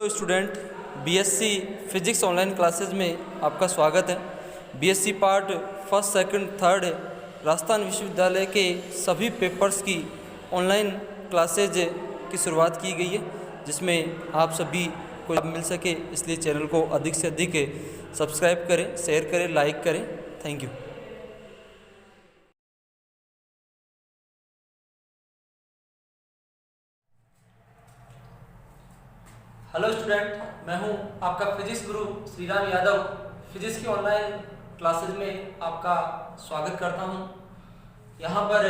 तो student BSc physics online classes में आपका स्वागत है। BSc part first second third Rajasthan विश्वविद्यालय के सभी पेपर्स की ऑनलाइन क्लासेज की शुरुआत की गई है, जिसमें आप सभी को लाभ मिल सके, इसलिए चैनल को अधिक से अधिक सब्सक्राइब करें, शेयर करें, लाइक करें। Thank you. हेलो स्टूडेंट, मैं हूं आपका फिजिक्स गुरु श्रीराम यादव। फिजिक्स की ऑनलाइन क्लासेस में आपका स्वागत करता हूं। यहां पर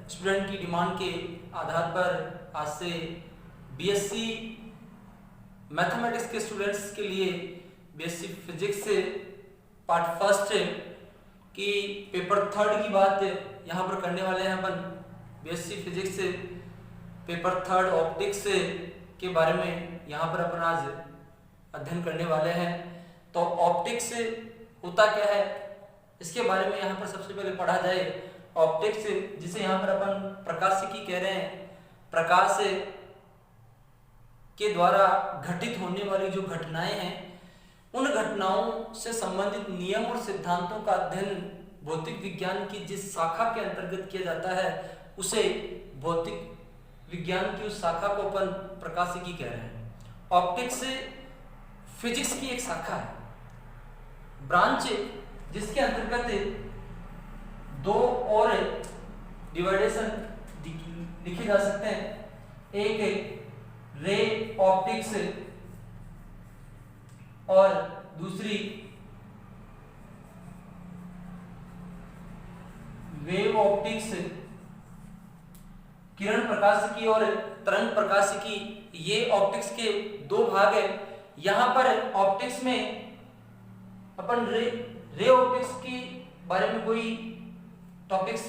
स्टूडेंट की डिमांड के आधार पर आज से बीएससी मैथमेटिक्स के स्टूडेंट्स के लिए बीएससी फिजिक्स से पार्ट फर्स्ट की पेपर थर्ड की बात यहां पर करने वाले हैं अपन। बीएससी फिजिक्स से पेपर थर्ड ऑप्टिक्स के बारे में यहाँ पर अपन आज अध्ययन करने वाले हैं। तो ऑप्टिक्स होता क्या है, इसके बारे में यहाँ पर सबसे पहले पढ़ा जाए। ऑप्टिक्स, जिसे यहाँ पर अपन प्रकाशिकी कह रहे हैं, प्रकाश के द्वारा घटित होने वाली जो घटनाएं हैं, उन घटनाओं से संबंधित नियम और सिद्धांतों का अध्ययन भौतिक विज्ञान की जिस शाखा के अंतर्गत किया जाता है, उसे भौतिक विज्ञान की उस शाखा को अपन प्रकाशिकी कह रहे हैं। ऑप्टिक्स फिजिक्स की एक शाखा है, ब्रांच, जिसके अंतर्गत दो और डिवाइडेशन लिखे जा सकते हैं। एक रे ऑप्टिक्स और दूसरी वेव ऑप्टिक्स। किरण प्रकाशिकी और तरंग प्रकाशिकी, ये ऑप्टिक्स के दो भाग है। यहां पर ऑप्टिक्स में अपन रे ऑप्टिक्स के बारे में कोई टॉपिक्स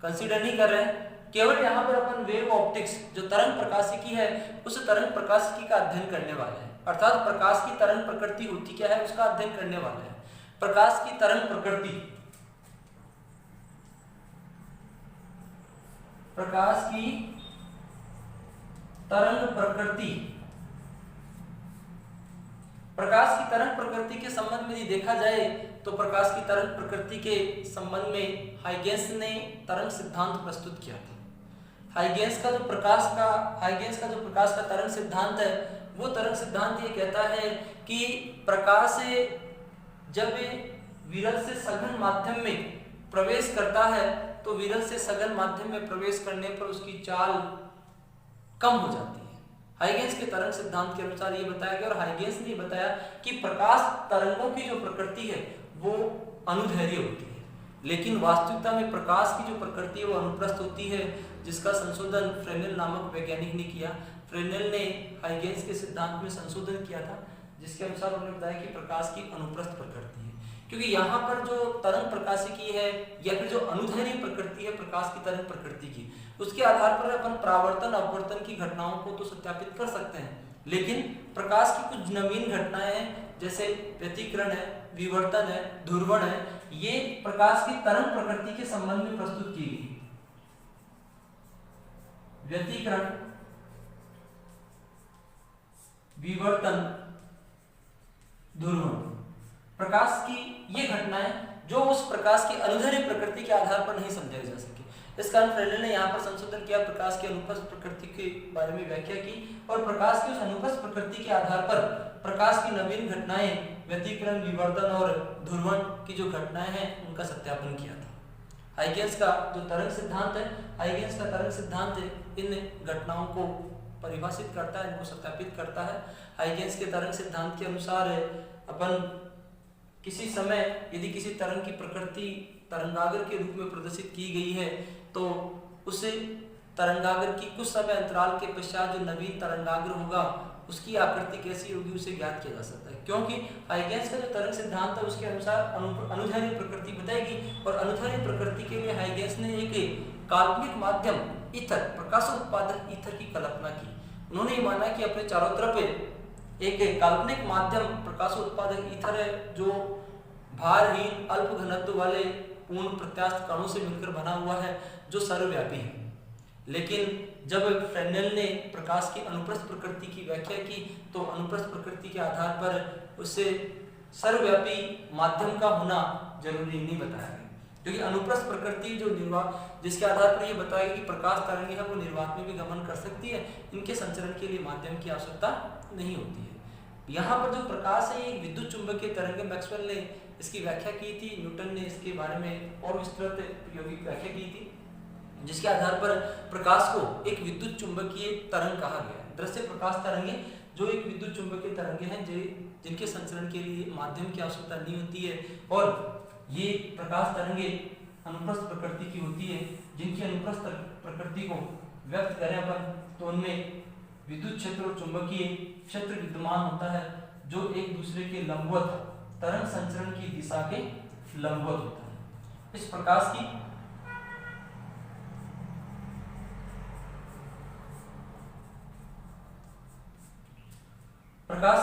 कंसीडर नहीं कर रहे हैं, केवल यहां पर अपन वेव ऑप्टिक्स, जो तरंग प्रकाशिकी है, उस तरंग प्रकाशिकी का अध्ययन करने वाले हैं। अर्थात प्रकाश की तरंग प्रकृति होती क्या है, उसका अध्ययन करने वाले हैं। प्रकाश की तरंग प्रकृति, प्रकाश की तरंग प्रकृति, प्रकाश की तरंग प्रकृति के संबंध में यदि देखा जाए तो प्रकाश की तरंग प्रकृति के संबंध में हाइगेंस ने तरंग सिद्धांत प्रस्तुत किया था। हाइगेंस का जो प्रकाश का तरंग सिद्धांत है, वो तरंग सिद्धांत ये कहता है कि प्रकाश जब विरल से सघन माध्यम में प्रवेश करता है, तो विरल से सघन माध्यम में प्रवेश करने पर उसकी चाल कम हो जाती है। हाइगेंस के तरंग सिद्धांत के अनुसार ये बताया गया, और हाइगेंस ने बताया कि प्रकाश तरंगों की जो प्रकृति है वो अनुदैर्घ्य होती है, लेकिन वास्तविकता में प्रकाश की जो प्रकृति है वो अनुप्रस्थ होती है, जिसका संशोधन फ्रेनेल नामक वैज्ञानिक ने किया। फ्रेनेल ने हाइगेंस के सिद्धांत में संशोधन किया था, जिसके अनुसार उन्होंने बताया कि प्रकाश की अनुप्रस्थ प्रकृति है, क्योंकि यहाँ पर जो तरंग प्रकाशिकी है या फिर जो अनुदैर्घ्य प्रकृति है प्रकाश की तरंग प्रकृति की, उसके आधार पर अपन परावर्तन अपवर्तन की घटनाओं को तो सत्यापित कर सकते हैं, लेकिन प्रकाश की कुछ नवीन घटनाएं हैं, जैसे व्यतिकरण है, विवर्तन है, ध्रुवण है, ये प्रकाश की तरंग प्रकृति के संबंध में प्रस्तुत की गई। व्यतिकरण, विवर्तन, ध्रुवण, प्रकाश की ये घटनाएं जो उस प्रकाश की अनुदैर्घ्य प्रकृति के आधार पर नहीं समझाई जा सके। इस कारण फ्रेनेल ने यहाँ पर संशोधन किया, प्रकाश की अनुप्रस्थ प्रकृति के बारे में व्याख्या की, और प्रकाश की उस अनुप्रस्थ प्रकृति के आधार पर प्रकाश की नवीन घटनाएं, व्यतिकरण, विवर्तन और ध्रुवण की जो घटनाएं हैं, उनका सत्यापन किया था। हाइगेंस का जो तरंग सिद्धांत है, हाइगेंस का तरंग सिद्धांत इन घटनाओं को परिभाषित करता है, इनको सत्यापित करता है। हाइगेंस के तरंग सिद्धांत के अनुसार अपन किसी समय यदि किसी तरंग की प्रकृति तरंगाग्र के रूप में प्रदर्शित की गई है, तो उस तरंगाग्र की कुछ समय अंतराल के पश्चात जो नवीन तरंगाग्र होगा, उसकी आकृति कैसी होगी, उसे ज्ञात किया जा सकता है। क्योंकि हाइगेंस का जो तरंग सिद्धांत है, उसके अनुसार अनुदैर्घ्य प्रकृति बताएगी, और अनुदैर्घ्य प्रकृति के लिए हाइगेंस ने एक काल्पनिक माध्यम ईथर, प्रकाशोत्पादक ईथर की कल्पना की। उन्होंने ये माना कि अपने चारों तरफ एक काल्पनिक माध्यम प्रकाशोत्पादक ईथर है, जो भारहीन अल्प घनत्व वाले पूर्ण प्रत्यास्थ कणों से मिलकर बना हुआ है, जो सर्वव्यापी है। लेकिन जब फ्रेनेल ने प्रकाश की अनुप्रस्थ प्रकृति की व्याख्या की तो अनुप्रस्थ प्रकृति के आधार पर उससे सर्वव्यापी माध्यम का होना जरूरी नहीं बताया गया, क्योंकि अनुप्रस्थ प्रकृति जो निर्वात जिसके आधार पर यह बताया गया कि प्रकाश तरंगे है वो निर्वात में भी गमन कर सकती है, इनके संचरण के लिए माध्यम की आवश्यकता नहीं होती है। यहाँ पर जो प्रकाश है एक विद्युत चुंबकीय तरंग है। मैक्सवेल ने इसकी व्याख्या की थी, न्यूटन ने इसके बारे में और विस्तृत प्रायोगिक व्याख्या की थी, जिसके आधार पर प्रकाश को एक विद्युत चुंबकीय तरंग कहा गया है। दृश्य प्रकाश तरंगे जो एक विद्युत चुंबकीय तरंगे हैं जिनके संचरण के लिए माध्यम की आवश्यकता नहीं होती है, और ये प्रकाश तरंगे अनुप्रस्थ प्रकृति की होती है, जिनकी अनुप्रस्थ प्रकृति को व्यक्त करें अपन तो उनमें विद्युत क्षेत्र और चुंबकीय क्षेत्र विद्यमान होता है जो एक दूसरे के लंबवत तरंग संचरण की दिशा के लंबवत होता है। इस प्रकाश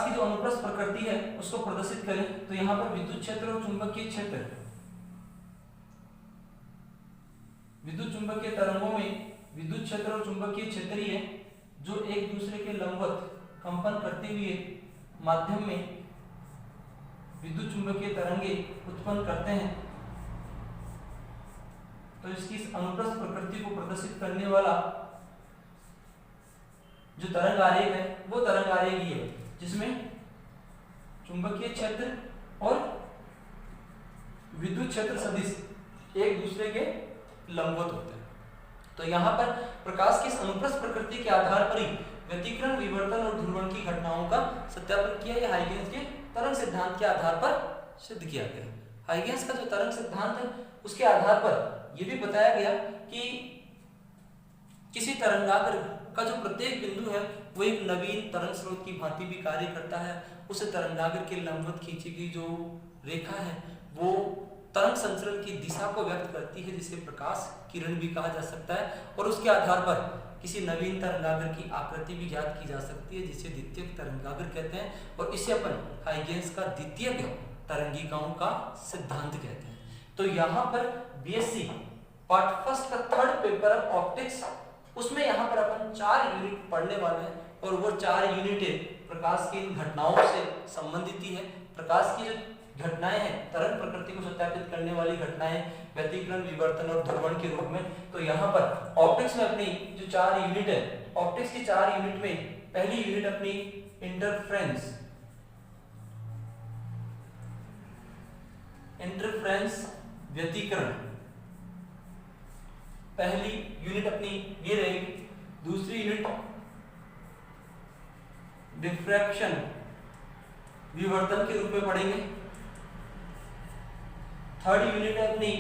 की जो अनुप्रस्थ प्रकृति है उसको प्रदर्शित करें तो यहाँ पर विद्युत क्षेत्र और चुंबकीय क्षेत्र, विद्युत चुंबकीय तरंगों में विद्युत क्षेत्र और चुंबकीय क्षेत्रीय जो एक दूसरे के लंबवत कंपन करते हुए माध्यम में विद्युत चुंबकीय तरंगे उत्पन्न करते हैं, तो इसकी अनुप्रस्थ प्रकृति को प्रदर्शित करने वाला जो तरंग आरेख है वो तरंग आरेख ये है, जिसमें चुंबकीय क्षेत्र और विद्युत क्षेत्र सदिश एक दूसरे के लंबवत होते हैं। तो यहाँ पर प्रकाश की अनुप्रस्थ प्रकृति के आधार पर ही व्यतिकरण, विवर्तन और ध्रुवण की घटनाओं का सत्यापन किया। यह हाइगेंस के तरंग सिद्धांत के आधार पर सिद्ध किया गया। हाइगेंस का जो तरंग सिद्धांत है उसके आधार पर यह भी बताया गया कि किसी तरंगाग्र का जो प्रत्येक बिंदु है वो एक नवीन तरंग स्रोत की भांति भी कार्य करता है। उस तरंगाग्र के लंबवत खींची गई जो रेखा है वो तरंग संचरण की दिशा को व्यक्त करती है, जिसे प्रकाश किरण भी कहा जा सकता है, और उसके आधार पर किसी नवीन तरंगाग्र की आकृति भी ज्ञात की जा सकती है, जिसे द्वितीयक तरंगाग्र कहते हैं, और इसे अपन हाइगेंस का द्वितीयक तरंगिकाओं का सिद्धांत कहते हैं। तो यहाँ पर बीएससी पार्ट फर्स्ट का थर्ड पेपर है ऑप्टिक्स, उसमें यहाँ पर अपन 4 यूनिट पढ़ने वाले हैं, और वो 4 यूनिट प्रकाश की घटनाओं से संबंधित ही है। प्रकाश की जो घटनाएं हैं, तरंग प्रकृति को सत्यापित करने वाली घटनाएं, व्यतिकरण, विवर्तन और ध्रुवण के रूप में। तो यहाँ पर ऑप्टिक्स में अपनी जो 4 यूनिट है, ऑप्टिक्स की 4 यूनिट में पहली यूनिट अपनी इंटरफ्रेंस, व्यतिकरण पहली यूनिट अपनी ये रहेगी। दूसरी यूनिट डिफ्रैक्शन, विवर्तन के रूप में पढ़ेंगे। थर्ड यूनिट है अपनी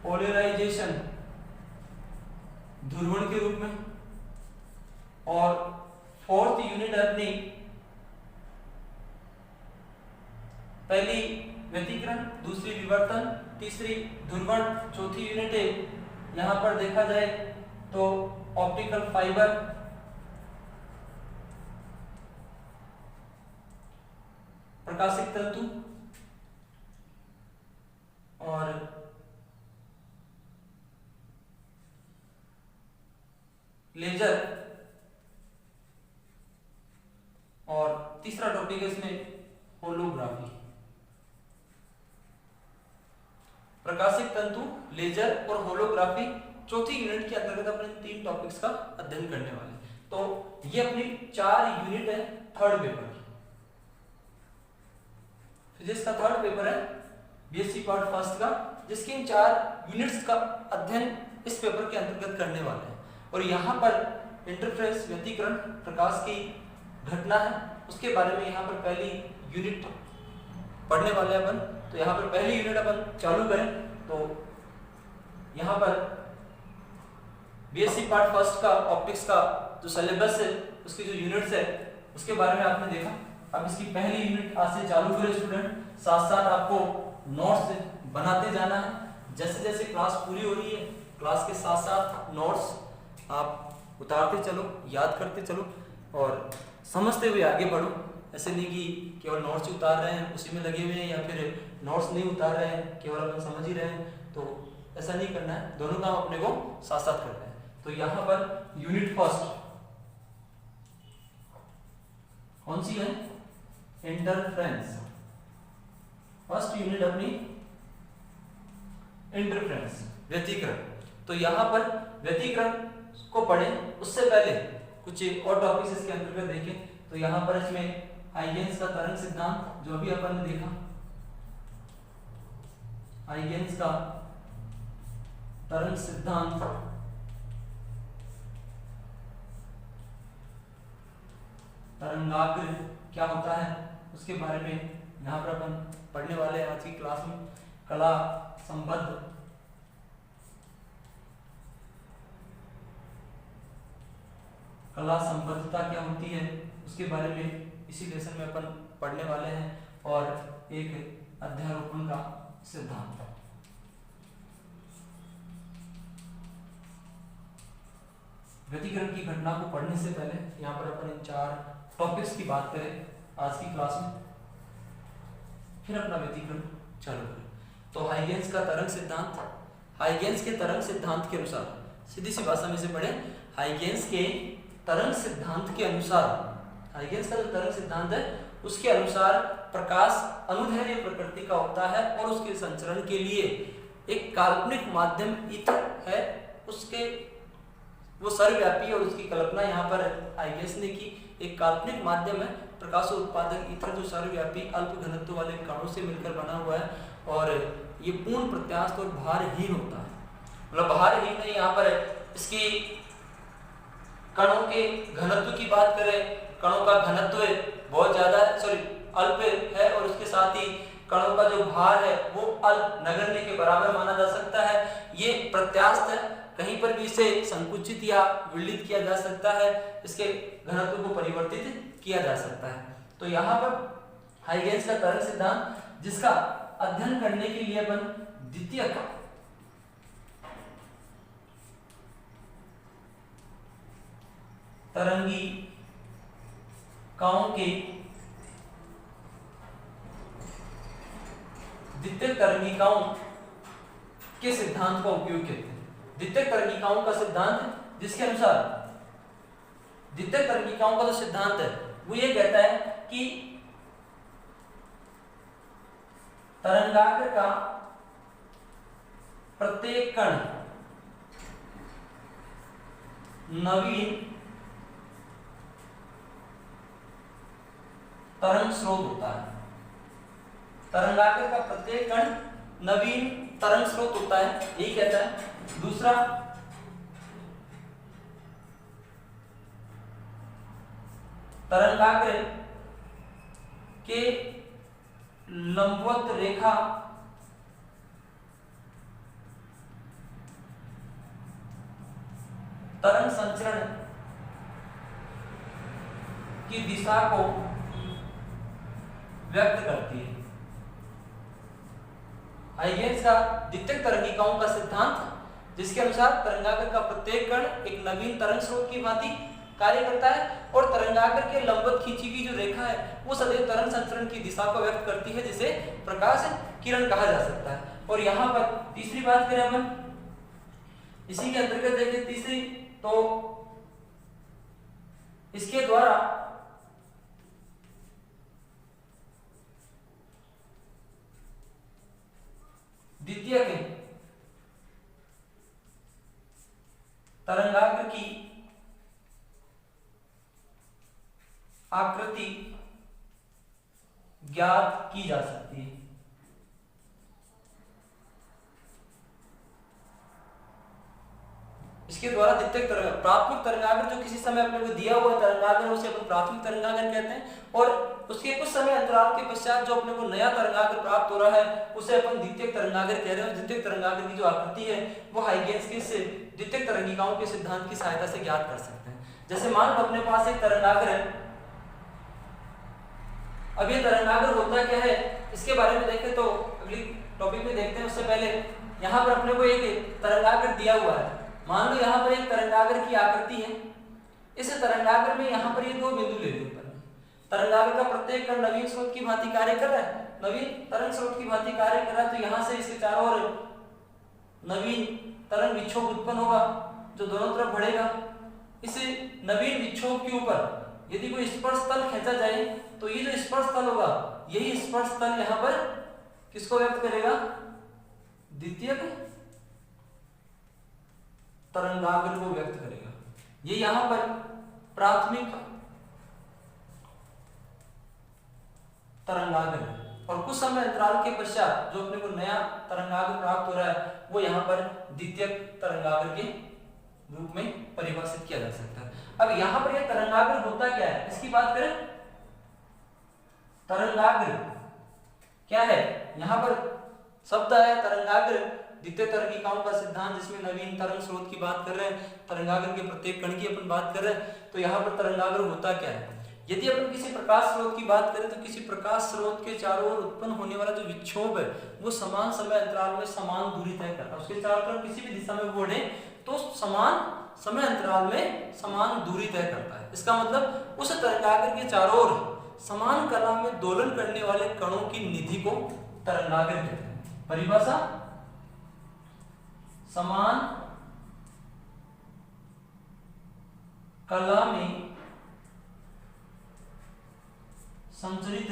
पोलराइजेशन, ध्रुवण के रूप में। और फोर्थ यूनिट है अपनी पहली व्यतिकरण, दूसरी विवर्तन, तीसरी ध्रुवण। चौथी यूनिट है यहां पर देखा जाए तो ऑप्टिकल फाइबर, प्रकाशिक तंतु और लेजर। और तीसरा टॉपिक है इसमें होलोग्राफी। प्रकाशिक तंतु, लेजर और होलोग्राफी चौथी यूनिट के अंतर्गत अपने 3 टॉपिक्स का अध्ययन करने वाले। तो ये अपनी 4 यूनिट है थर्ड पेपर की। फिजिक्स का थर्ड पेपर है बीएससी पार्ट फर्स्ट का, जिसके इन 4 यूनिट्स का अध्ययन इस पेपर के अंतर्गत करने वाले हैं। और यहाँ पर इंटरफेरेंस, व्यतिकरण, प्रकाश की घटना है, उसके बारे में यहाँ पर पहली यूनिट पढ़ने वाले हैं अपन। तो यहाँ पर पहली यूनिट अपन चालू करें तो यहाँ पर बीएससी पार्ट फर्स्ट का ऑप्टिक्स का जो सिलेबस है, उसकी जो यूनिट्स है उसके बारे में आपने देखा। अब इसकी पहली यूनिट आज से चालू करें स्टूडेंट। साथ साथ आपको नोट्स बनाते जाना है। जैसे जैसे क्लास पूरी हो रही है, क्लास के साथ साथ नोट्स आप उतारते चलो, याद करते चलो और समझते हुए आगे बढ़ो। ऐसे नहीं कि केवल नोट्स उतार रहे हैं, उसी में लगे हुए हैं, या फिर नोट्स नहीं उतार रहे हैं, केवल अपन समझ ही रहे हैं। तो ऐसा नहीं करना है, दोनों काम अपने को साथ साथ करना है। तो यहाँ पर यूनिट फर्स्ट कौन सी है? इंटरफ्रेंस। फर्स्ट यूनिट अपनी इंटरफ्रेंस, व्यतिकरण। तो यहाँ पर व्यतिकरण को पढ़ें उससे पहले कुछ और टॉपिक्स इसके अंतर्गत देखें। तो यहाँ पर इसमें हाइगेंस का तरंग सिद्धांत जो भी अपन ने देखा, हाइगेंस का तरंग सिद्धांत, तरंगाग्र क्या होता है उसके बारे में यहाँ पर अपन पढ़ने वाले हैं आज की क्लास में। कला संबद्ध, कला संबद्धता क्या होती है उसके बारे में इसी लेसन में अपन पढ़ने वाले हैं, और एक अध्यारोपण का सिद्धांत। व्यतिकरण की घटना को पढ़ने से पहले यहाँ पर अपन इन 4 टॉपिक्स की बात करें आज की क्लास में, फिर अपना व्यतिकरण चालू करें। तो हाइगेंस का तरंग सिद्धांत, हाइगेंस के तरंग सिद्धांत के अनुसार, सीधी सी भाषा में से पढ़े, हाइगेंस के तरंग सिद्धांत के अनुसार, हाइगेंस का जो तरंग सिद्धांत है उसके अनुसार प्रकाश अनुदैर्ध्य प्रकृति का होता है और उसके संचरण के लिए एक काल्पनिक माध्यम ईथर है, उसके वो सर्वव्यापी, और उसकी कल्पना यहाँ पर हाइगेंस ने की। एक काल्पनिक माध्यम है प्रकाश उत्पादक ईथर जो सर्वव्यापी अल्प घनत्व वाले कणों से मिलकर बना हुआ है, और ये पूर्ण प्रत्यास्थ और भारहीन होता है। मतलब भारहीन नहीं, यहाँ पर इसकी कणों के घनत्व की बात करें, कणों का घनत्व बहुत ज्यादा है, अल्प है, और उसके साथ ही कणों का जो भार है वो अल्प नगण्य के बराबर माना जा सकता है। ये प्रत्यास्थ है, कहीं पर भी इसे संकुचित या विललित किया जा सकता है, इसके घनत्व को परिवर्तित किया जा सकता है। तो यहाँ पर हाइगेंस का तरंग सिद्धांत जिसका अध्ययन करने के लिए अपन द्वितीयक तरंगिकाओं के द्वितीयक तरंगिकाओं के सिद्धांत का उपयोग करते हैं। द्वितीयक तरंगिकाओं का सिद्धांत जिसके अनुसार द्वितीयक तरंगिकाओं का जो सिद्धांत है वो ये कहता है कि तरंगाग्र का प्रत्येक कण नवीन तरंग स्रोत होता है। तरंगाग्र का प्रत्येक कण नवीन तरंग स्रोत होता है, यही कहता है। दूसरा, तरंगाग्र के लंबवत रेखा तरंग संचरण की दिशा को व्यक्त करती है। हाइगेंस का द्वितीयक तरंगिकाओं का सिद्धांत जिसके अनुसार तरंगाग्र का प्रत्येक कण एक नवीन तरंग स्रोत की भांति कार्य करता है, और तरंगाग्र के लंबवत खींची हुई जो रेखा है वो सदैव तरंग संचरण की दिशा को व्यक्त करती है, जिसे प्रकाश किरण कहा जा सकता है। और यहाँ पर तीसरी बात करें अपन, इसी के अंतर्गत देखें तीसरी, तो इसके द्वारा द्वितीयक तरंगाग्र की आकृति ज्ञात की जा सकती है। इसके द्वारा द्वितीयक प्राथमिक तरंगाग्र जो किसी समय अपने को दिया हुआ तरंगाग्र उसे अपन प्राथमिक तरंगाग्र कहते हैं, और उसके कुछ समय अंतराल के पश्चात जो अपने को नया तरंगाग्र प्राप्त हो रहा है उसे अपन द्वितीयक तरंगाग्र कह रहे हैं। द्वितीयक तरंगाग्र की जो आकृति है वो हाइगेंस के से द्वितीयक तरंगिकाओं के सिद्धांत की सहायता से ज्ञात कर सकते हैं। जैसे मान लो अपने पास एक तरंगाग्र है, अब ये तरंगाग्र होता क्या है इसके बारे में देखें तो अगली टॉपिक में देखते हैं। उससे पहले यहाँ पर अपने को एक तरंगाग्र दिया हुआ है। मान लो यहाँ पर एक तरंगाग्र की आकृति है, इस तरंगाग्र में यहाँ पर ये 2 बिंदु ले लो। तरंगाग्र का प्रत्येक कण नवीन स्रोत की भांति कार्य कर रहा है, नवीन तरंग स्रोत की भांति कार्य कर रहा है, तो यहाँ से इसके चारों ओर नवीन तरंग विक्षोभ उत्पन्न होगा जो दोनों तरफ बढ़ेगा। इस नवीन विक्षोभ के ऊपर यदि कोई स्पर्श तल खींचा जाए तो ये जो स्पर्श तल होगा यही स्पर्श तल यहाँ पर किसको व्यक्त करेगा? द्वितीयक तरंगाग्र को व्यक्त करेगा। ये यहाँ पर प्राथमिक तरंगाग्र और कुछ समय अंतराल के पश्चात जो अपने को नया तरंगाग्र प्राप्त हो रहा है वो यहाँ पर द्वितीयक तरंगाग्र के रूप में परिभाषित किया जा सकता है। अब यहाँ पर यह तरंगाग्र होता क्या है इसकी बात करें। तरंगाग्र क्या है? यहाँ पर शब्द है तरंगाग्र, द्वितीय तरंगिकाओं का सिद्धांत जिसमें नवीन तरंग स्रोत की बात कर रहे हैं, तरंगाग्र के प्रत्येक कण की अपन बात कर रहे हैं। तो यहाँ पर तरंगाग्र होता क्या है? यदि अपन किसी प्रकाश स्रोत की बात करें तो किसी प्रकाश स्रोत के चारों ओर उत्पन्न होने वाला जो विक्षोभ है वो समान समय अंतराल में समान दूरी तय करता है। उसके चारों तरफ किसी भी दिशा में बढ़े तो समान समय अंतराल में समान दूरी तय करता है। इसका मतलब उस तरंगाग्र के चारों ओर समान कला में दोलन करने वाले कणों की निधि को तरंगाग्र कहते हैं। परिभाषा समान कला में संचरित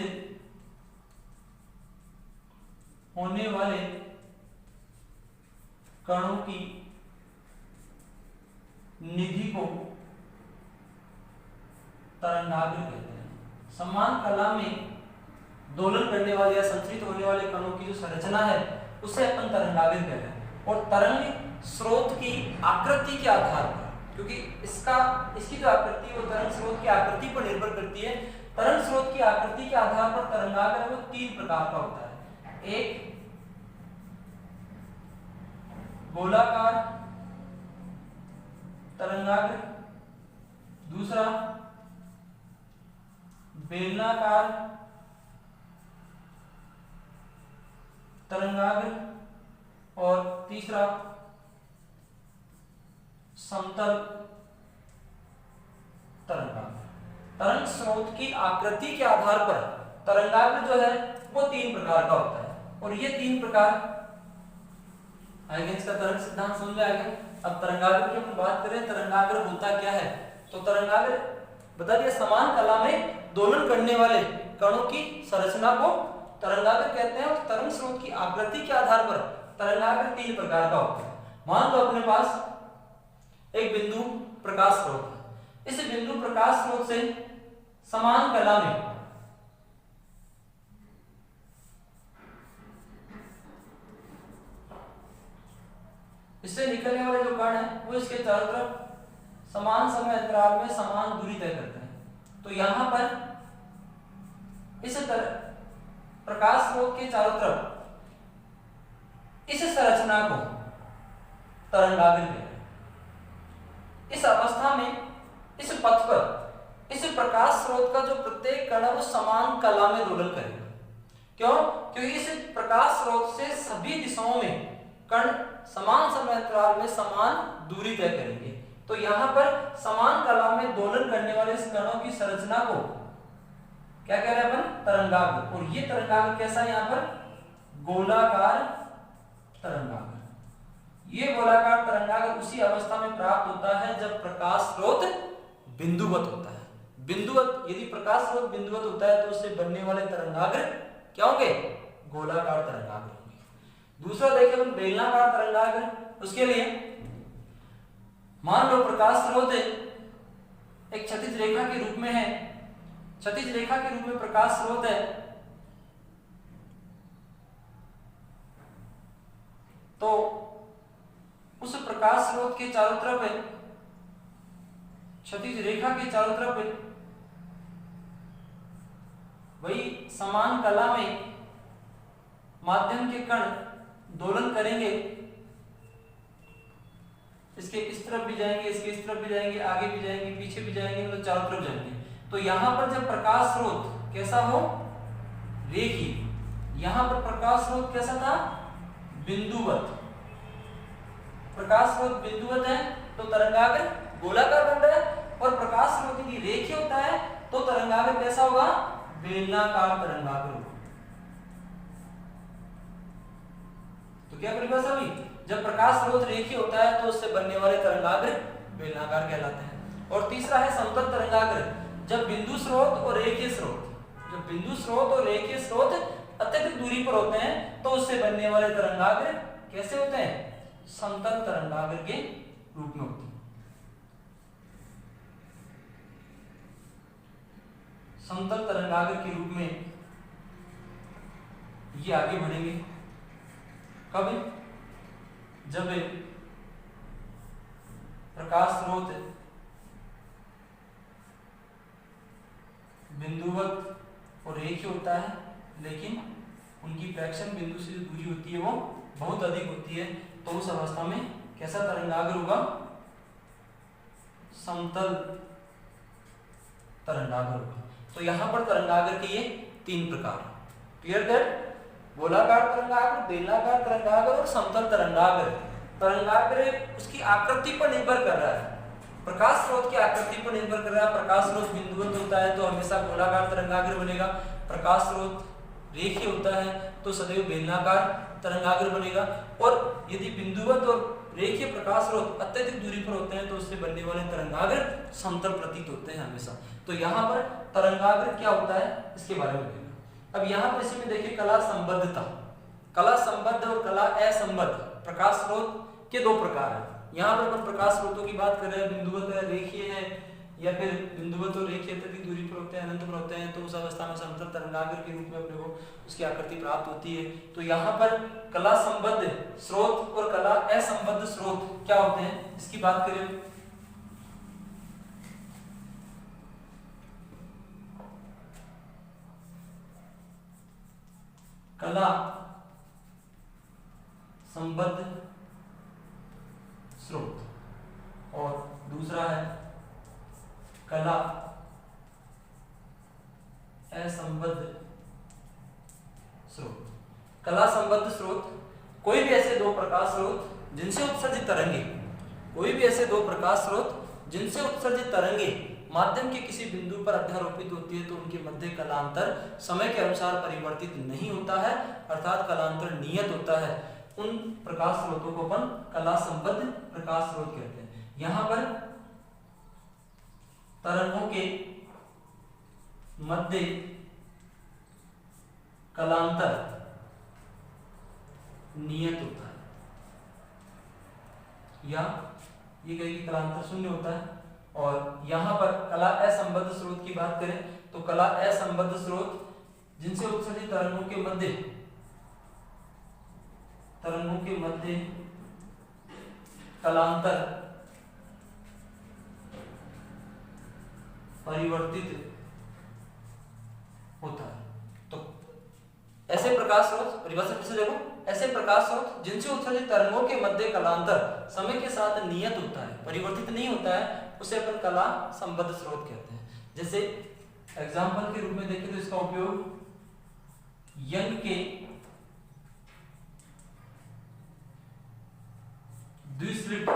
होने वाले कणों की निधि को तरंगाग्र कहते हैं। समान कला में दोलन करने वाले या संचरित होने वाले कणों की जो संरचना है उसे अपन तरंगाग्र कहते हैं। और तरंग स्रोत की आकृति के आधार पर, क्योंकि इसकी जो आकृति वो तरंग स्रोत की आकृति पर निर्भर करती है, तरंग स्रोत की आकृति के आधार पर तरंगाग्र वो तीन प्रकार का होता है। एक गोलाकार तरंगाग्र, दूसरा बेलनाकार तरंगाग्र और तीसरा समतल तरंगाग्र। तरंग स्रोत की आकृति के आधार पर तरंगाग्र जो है वो तीन प्रकार का होता है। और ये तीन प्रकार हाइगेंस का तरंग सिद्धांत समझ में आ गया। अब तरंगाग्र की हम बात करें, तरंगाग्र होता क्या है? तो तरंगाग्र बता दिया समान कला में दोलन करने वाले कणों की संरचना को तरंगाग्र कहते हैं। और तरंग स्रोत की आकृति के आधार पर तरंगाग्र तीन प्रकार का होता है। मान लो अपने पास एक बिंदु प्रकाश स्रोत है। इस बिंदु प्रकाश स्रोत से समान कला में इससे निकलने वाले जो कण है वो इसके चारों तरफ समान समय अंतराल में समान दूरी तय करते हैं। तो यहां पर इस प्रकाश स्रोत के चारों तरफ इस संरचना को तरंगाग्र कहते हैं। इस अवस्था में इस पथ पर इस प्रकाश स्रोत का जो प्रत्येक कण है वो समान कला में दोलन करेगा। क्यों? क्योंकि इस प्रकाश स्रोत से सभी दिशाओं में कण समान समय अंतराल में समान दूरी तय करेंगे। तो यहाँ पर समान कला में दोलन करने वाले इस कणों की संरचना को क्या कह रहे हैं अपन? तरंगाग्र। और ये तरंगाग्र कैसा है? यहाँ पर गोलाकार तरंगाग्र। ये गोलाकार तरंगाग्र उसी अवस्था में प्राप्त होता है जब प्रकाश स्रोत बिंदुवत होता है। बिंदुवत, यदि प्रकाश स्रोत बिंदुवत होता है तो उससे बनने वाले तरंगाग्र क्या होंगे? गोलाकार तरंगाग्र होंगे। दूसरा देखिए अपन बेलनाकार तरंगाग्र। उसके लिए मान लो प्रकाश स्रोत एक क्षैतिज रेखा के रूप में है। क्षैतिज रेखा के रूप में प्रकाश स्रोत है। तो उस प्रकाश स्रोत के चारों तरफ क्षैतिज रेखा के चारों तरफ वही समान कला में माध्यम के कण दोलन करेंगे। इसके इस तरफ भी जाएंगे, इसके इस तरफ भी जाएंगे, आगे भी जाएंगे, पीछे भी जाएंगे, मतलब चारों तरफ जाएंगे। तो यहां पर जब प्रकाश स्रोत कैसा हो? रेखीय। यहां पर प्रकाश स्रोत कैसा था? बिंदुवत। प्रकाश स्रोत बिंदुवत है तो तरंगाग्र गोलाकार बन रहा है। और प्रकाश स्रोत यदि रेखीय होता है तो तरंगाग्र कैसा होगा? बेलनाकार तरंगाग्र होगा। तो क्या परिभाषा हुई? जब प्रकाश स्रोत रेखीय होता है तो उससे बनने वाले तरंगाग्र बेलनाकार कहलाते हैं। और तीसरा है समतल तरंगाग्र। जब बिंदु स्रोत और रेखीय स्रोत अत्यधिक दूरी पर होते हैं तो उससे बनने वाले तरंगाग्र कैसे होते हैं? समतल तरंगाग्र के रूप में होते हैं। समतल तरंगाग्र के रूप में ये आगे बढ़ेंगे। कब? जब प्रकाश स्रोत बिंदुवत और रेखीय होता है, लेकिन उनकी फ्रैक्शन बिंदु से जो दूरी होती है वो बहुत अधिक होती है, तो उस अवस्था में कैसा तरंगाग्र होगा? समतल तरंगाग्र होगा। तो यहाँ पर तरंगाग्र के ये 3 प्रकार। Clear that? गोलाकार तरंगाग्र, बेलनाकार तरंगाग्र और समतल तरंगाग्र। तरंगाग्र उसकी आकृति पर निर्भर कर रहा है, प्रकाश स्रोत की आकृति पर निर्भर कर रहा है। प्रकाश स्रोत बिंदुवत होता है तो हमेशा गोलाकार तरंगाग्र बनेगा। प्रकाश स्रोत रेखीय होता है तो सदैव बेलनाकार तरंगाग्र बनेगा। और यदि बिंदुवत और रेखीय प्रकाश स्रोत अत्यधिक दूरी पर होते हैं तो उससे बनने वाले तरंगाग्र समतल प्रतीत होते हैं हमेशा। तो यहाँ पर तरंगाग्र क्या होता है इसके बारे में देखना। अब यहाँ पर इसमें देखिए कला संबद्धता, कला संबद्ध और कला असंबद्ध प्रकाश स्रोत के 2 प्रकार हैं। यहाँ पर अपन प्रकाश स्रोतों की बात कर रहे हैं, बिंदुवत है, रेखीय है, या फिर बिंदुवत और रेखीय अत्यधिक दूरी पर होते हैं, अनंत पर होते हैं, तो उस अवस्था में समतल तरंगाग्र के रूप में अपने को उसकी आकृति प्राप्त होती है। तो यहाँ पर कला संबद्ध स्रोत और कला असंबद्ध स्रोत क्या होते हैं इसकी बात करें। कला संबद्ध स्रोत और दूसरा है कला असंबद्ध स्रोत। कला संबद्ध स्रोत कोई भी ऐसे 2 प्रकाश स्रोत जिनसे उत्सर्जित तरंगे, कोई भी ऐसे 2 प्रकाश स्रोत जिनसे उत्सर्जित तरंगे माध्यम के किसी बिंदु पर अध्यारोपित होती है तो उनके मध्य कलांतर समय के अनुसार परिवर्तित नहीं होता है, अर्थात कलांतर नियत होता है। उन प्रकाश स्रोतों को अपन कला संबद्ध प्रकाश स्रोत कहते हैं। यहाँ पर तरंगों के मध्य कलांतर नियत होता है, या ये कहेगी कलांतर शून्य होता है। और यहाँ पर कला असंबद्ध स्रोत की बात करें तो कला असंबद्ध स्रोत जिनसे उत्सर्जित तरंगों के मध्य कलांतर परिवर्तित होता है। तो ऐसे प्रकाश स्रोत परिभाषा फिर से देखो, ऐसे प्रकाश स्रोत जिनसे उत्सर्जित तरंगों के मध्य कलांतर समय के साथ नियत होता है, परिवर्तित नहीं होता है, उसे अपन कला संबद्ध स्रोत कहते हैं। जैसे एग्जाम्पल के रूप में देखें तो इसका उपयोग यंग के द्विस्लिट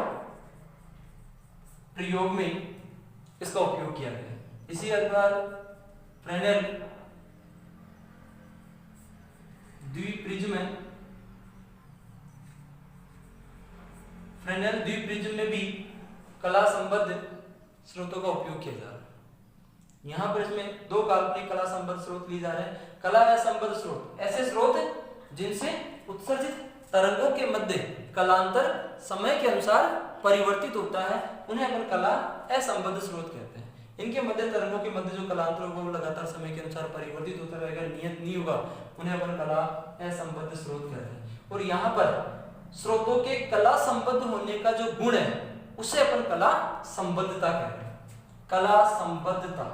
प्रयोग में इसका उपयोग किया गया। इसी प्रकार फ्रेनेल द्विप्रिज्म में भी कला संबद्ध स्रोतों का उपयोग किया जा रहा है। यहाँ पर इसमें 2 काल्पनिक कला संबद्ध स्रोत लिए जा रहे हैं। कला असंबद्ध स्रोत ऐसे स्रोत जिनसे उत्सर्जित तरंगों के मध्य कलांतर समय के अनुसार परिवर्तित होता है, उन्हें अपन कला असंबद्ध स्रोत कहते हैं। इनके मध्य तरंगों के मध्य जो कलांतर होगा वो लगातार समय के अनुसार परिवर्तित होता रहेगा, नियत नहीं होगा, उन्हें अपन कला असंबद्ध स्रोत कहते हैं। और यहाँ पर स्रोतों के कला संबद्ध होने का जो गुण है उसे अपन कला संबद्धता कहते हैं। कला संबद्धता,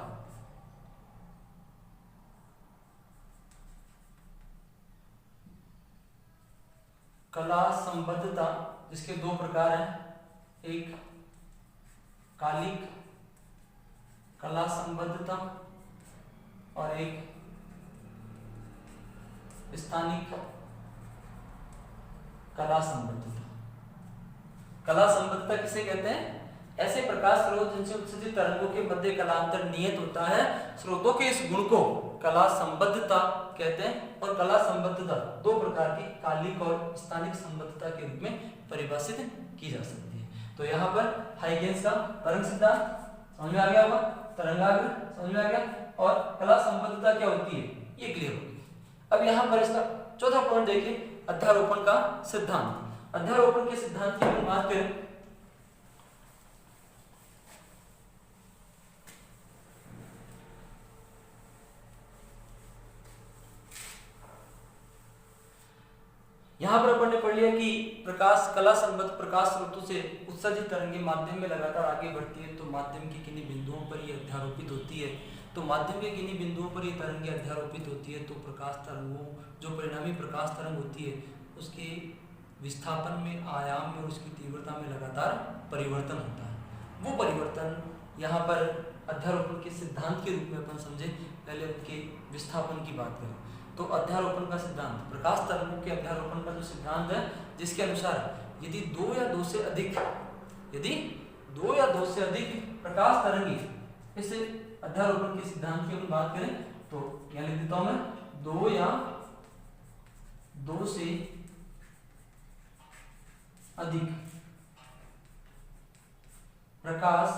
कला संबद्धता जिसके 2 प्रकार हैं, एक कालिक कला संबद्धता और एक स्थानिक कला संबद्धता। कला संबद्धता किसे कहते हैं? ऐसे प्रकाश स्रोत जिनसे उत्सर्जित तरंगों के मध्य कलांतर नियत होता है, स्रोतों के इस गुण को कला संबद्धता कहते हैं। और कला संबद्धता 2 प्रकार की, कालिक और स्थानिक संबद्धता के रूप में परिभाषित की जा सकती है। तो यहाँ पर हाइगेंस का तरंग सिद्धांत समझ में आ गया होगा, तरंगाग्र समझ में आ गया, और कला संबद्धता क्या होती है ये क्लियर होगी। अब यहाँ पर इसका चौथा पॉइंट देखिए, अध्यारोपण का सिद्धांत। अध्यारोपण के सिद्धांत की हम बात करें यहाँ पर अपन ने पढ़ लिया कि प्रकाश कला संबद्ध प्रकाश स्रोतों से उत्सर्जित तरंगे माध्यम में लगातार आगे बढ़ती है, तो माध्यम के किन्हीं बिंदुओं पर ये अध्यारोपित होती है। तो माध्यम के किन्हीं बिंदुओं पर ये तरंगे अध्यारोपित होती है, तो प्रकाश तरंगों जो परिणामी प्रकाश तरंग होती है उसके विस्थापन में, आयाम में और उसकी तीव्रता में लगातार परिवर्तन होता है। वो परिवर्तन यहाँ पर अध्यारोपण के सिद्धांत के रूप में अपन समझे। पहले उनके विस्थापन की बात करें तो अध्यारोपण का सिद्धांत, प्रकाश तरंगों के अध्यारोपण का जो सिद्धांत है, जिसके अनुसार यदि दो या दो से अधिक प्रकाश तरंगे इस अध्यारोपण के सिद्धांत की हम बात करें तो क्या लिख देता हूं मैं, दो या दो से अधिक प्रकाश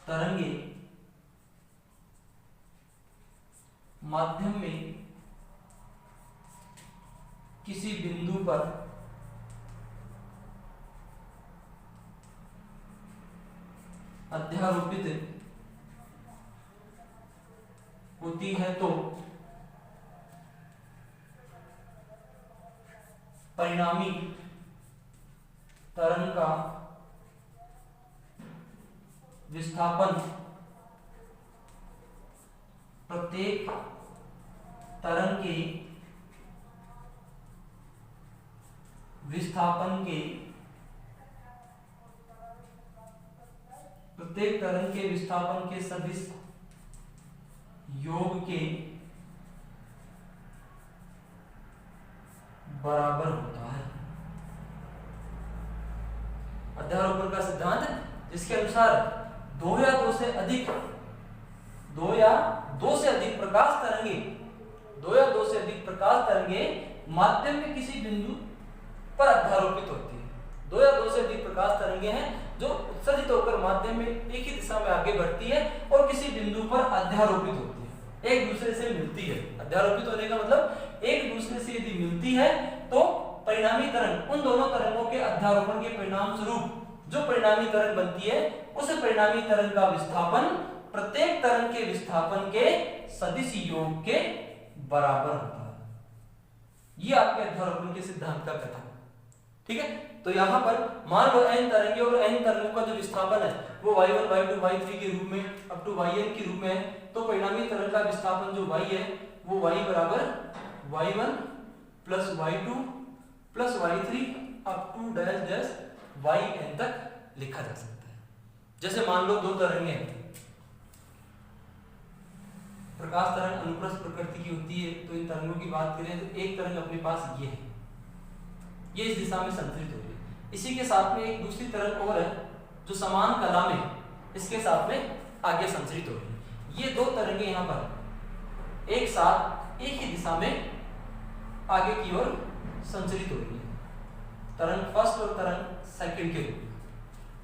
तरंगे माध्यम में किसी बिंदु पर अध्यारोपित होती है तो परिणामी तरंग का विस्थापन प्रत्येक तरंग के विस्थापन के सदिश योग के बराबर होता है। अध्यारोपण का सिद्धांत जिसके अनुसार दो या दो से अधिक प्रकाश तरंगे माध्यम में किसी बिंदु पर अध्यारोपित होती है। दो या दो से अधिक प्रकाश तरंगे हैं जो उत्सर्जित होकर माध्यम में एक ही दिशा में आगे बढ़ती है और किसी बिंदु पर अध्यारोपित होती है, एक दूसरे से मिलती है। अध्यारोपित होने का मतलब एक दूसरे से यदि मिलती है तो परिणामी तरंग, उन दोनों तरंगों के अध्यारोपण के परिणाम स्वरूप जो परिणामी तरंग बनती है उस परिणामी तरंग का विस्थापन प्रत्येक तरंग के विस्थापन के सदिश योग के बराबर होता है। ये आपके अध्यारोपण के सिद्धांत का कथन, ठीक है। तो यहाँ पर मान लो n तरंगे और n तरंगों का जो विस्थापन है वो y1, y2, y3 के रूप में अप टू yn के रूप में है, तो परिणामी तरंग का विस्थापन जो y है वो y बराबर y1 plus y2 plus y3 up to dash dash yn तक लिखा जा सकता है। जैसे मान लो दो तरंगे हैं, प्रकाश तरंग अनुप्रस्थ प्रकृति की होती है, तो इन तरंगों की बात करें तो एक तरंग अपने पास ये है, ये इस दिशा में संतरित हो रही है। इसी के साथ में एक दूसरी तरंग और है जो समान कला में इसके साथ में आगे संचरित हो रही है। ये दो तरंगे यहाँ पर एक साथ एक ही दिशा में आगे की ओर संचरित हो रही है, तरंग फर्स्ट और तरंग सेकंड के रूप में।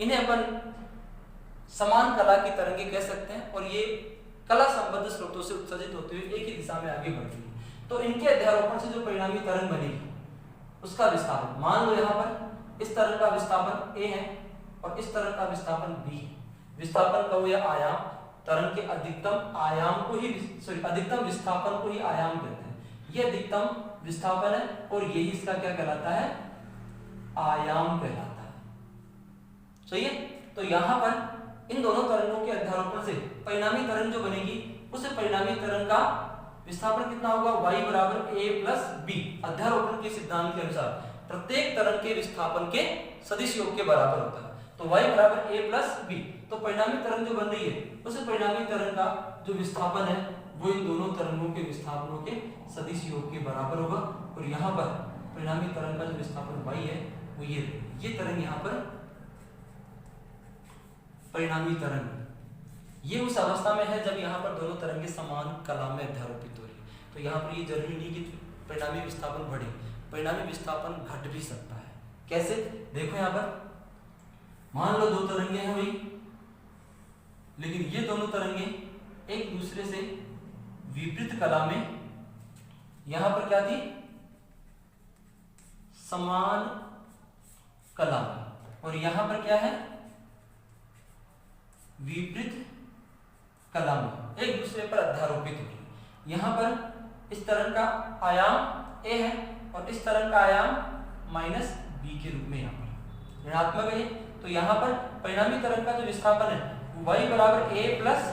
इन्हें अपन समान कला की तरंगे कह सकते हैं और ये कला संबद्ध स्रोतों से उत्सर्जित होते हुए एक ही दिशा में आगे बढ़ रही है। तो इनके अध्यारोपण से जो परिणामी तरंग बनेगी उसका विस्थापन, मान लो यहाँ पर इस तरंग का विस्थापन a है और इस तरंग का विस्थापन b है। विस्थापन का या आयाम तरंग के अधिकतम विस्थापन को ही आयाम कहते हैं। ये अधिकतम विस्थापन है और यही इसका क्या कहलाता है, आयाम कहलाता है। सही है। तो यहाँ पर इन दोनों तरंगों के अध्यारोपण से परिणामी तरंग जो बनेगी उस परिणामी तरंग का विस्थापन कितना होगा, y बराबर a प्लस b। अध्यारोपण के सिद्धांत के अनुसार प्रत्येक तरंग के विस्थापन के सदिश योग के बराबर होता है। तो y बराबर a प्लस b। तो परिणामी तरंग जो बन रही है उस परिणामी तरंग का जो विस्थापन है वो इन दोनों तरंगों के विस्थापनों के सदिश योग के बराबर होगा। और यहाँ पर परिणामी तरंग का जो विस्थापन y है वो ये तरंग यहाँ पर परिणामी तरंग, ये उस अवस्था में है जब यहाँ पर दोनों तरंगे समान कला में अध्यारोपित हो रही है। तो यहाँ पर ये जरूरी नहीं कि परिणामी विस्थापन बढ़े, परिणामी विस्थापन घट भी सकता है। कैसे? देखो यहाँ पर मान लो दो तरंगे हैं भाई, लेकिन ये दोनों तरंगे एक दूसरे से विपरीत कला में, यहां पर क्या थी, समान कला में, और यहां पर क्या है, विपरीत कला में एक दूसरे पर अध्यारोपित होगी। यहां पर इस तरंग का आयाम a है और इस तरंग का आयाम -b के रूप में यहाँ पर ऋणात्मक है। तो यहाँ पर परिणामी तरंग का जो विस्थापन है y बराबर a प्लस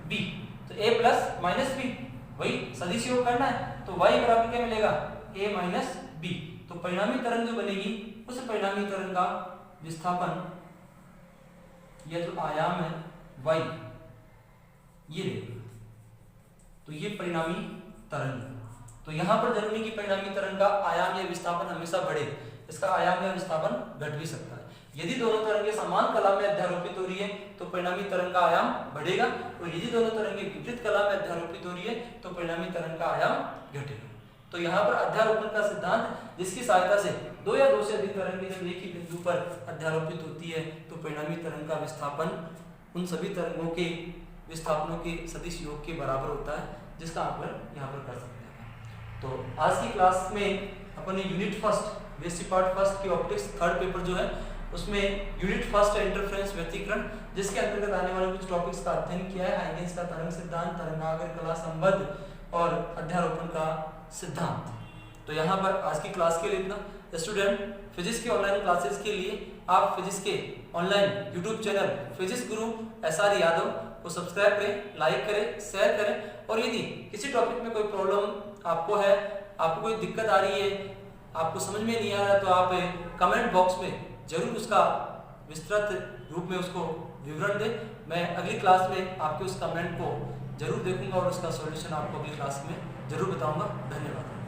b, तो a प्लस माइनस b, वही सदिश योग करना है, तो y बराबर क्या मिलेगा, a माइनस b। तो परिणामी तरंग जो बनेगी उस परिणामी तरंग का विस्थापन, यह जो आयाम है y, ये रहेगा। तो ये परिणामी तरंग है। तो यहाँ पर जरूरी कि परिणामी तरंग का आयाम या विस्थापन हमेशा बढ़े, इसका आयाम या विस्थापन घट भी सकता है। यदि दोनों तरंगे समान कला में अध्यारोपित हो रही है तो परिणामी तरंग का आयाम बढ़ेगा, और यदि दोनों तरंगे विपरीत कला में अध्यारोपित हो रही है तो परिणामी तरंग का आयाम घटेगा। तो यहाँ पर अध्यारोपण का सिद्धांत, जिसकी सहायता से दो या दो से अधिक तरंगे जब एक ही बिंदु पर अध्यारोपित होती है तो परिणामी तरंग का विस्थापन उन सभी तरंगों के विस्थापनों के सदिश योग के बराबर होता है, जिसका आकलन यहाँ पर कर सकते हैं। तो आज की क्लास में अपन ने unit first basic part first की ऑप्टिक्स थर्ड पेपर जो है उसमें यूनिट फर्स्ट है इंटरफेरेंस व्यतिकरण, जिसके अंतर्गत आने वाले कुछ टॉपिक्स का अध्ययन किया है। हाइगेंस का तरंग सिद्धांत, तरंगाग्र कला संबंध और अध्यारोपण का सिद्धांत। तो यहाँ पर आज की क्लास के लिए इतना। स्टूडेंट, फिजिक्स की ऑनलाइन क्लासेस के लिए आप फिजिक्स के ऑनलाइन यूट्यूब चैनल फिजिक्स गुरु SR यादव को सब्सक्राइब करें, लाइक करें, शेयर करें। और यदि किसी टॉपिक में कोई प्रॉब्लम आपको है, आपको कोई दिक्कत आ रही है, आपको समझ में नहीं आ रहा, तो आप कमेंट बॉक्स में जरूर उसका विस्तृत रूप में उसको विवरण दें। मैं अगली क्लास में आपके उस कमेंट को जरूर देखूंगा और उसका सॉल्यूशन आपको अगली क्लास में जरूर बताऊंगा। धन्यवाद।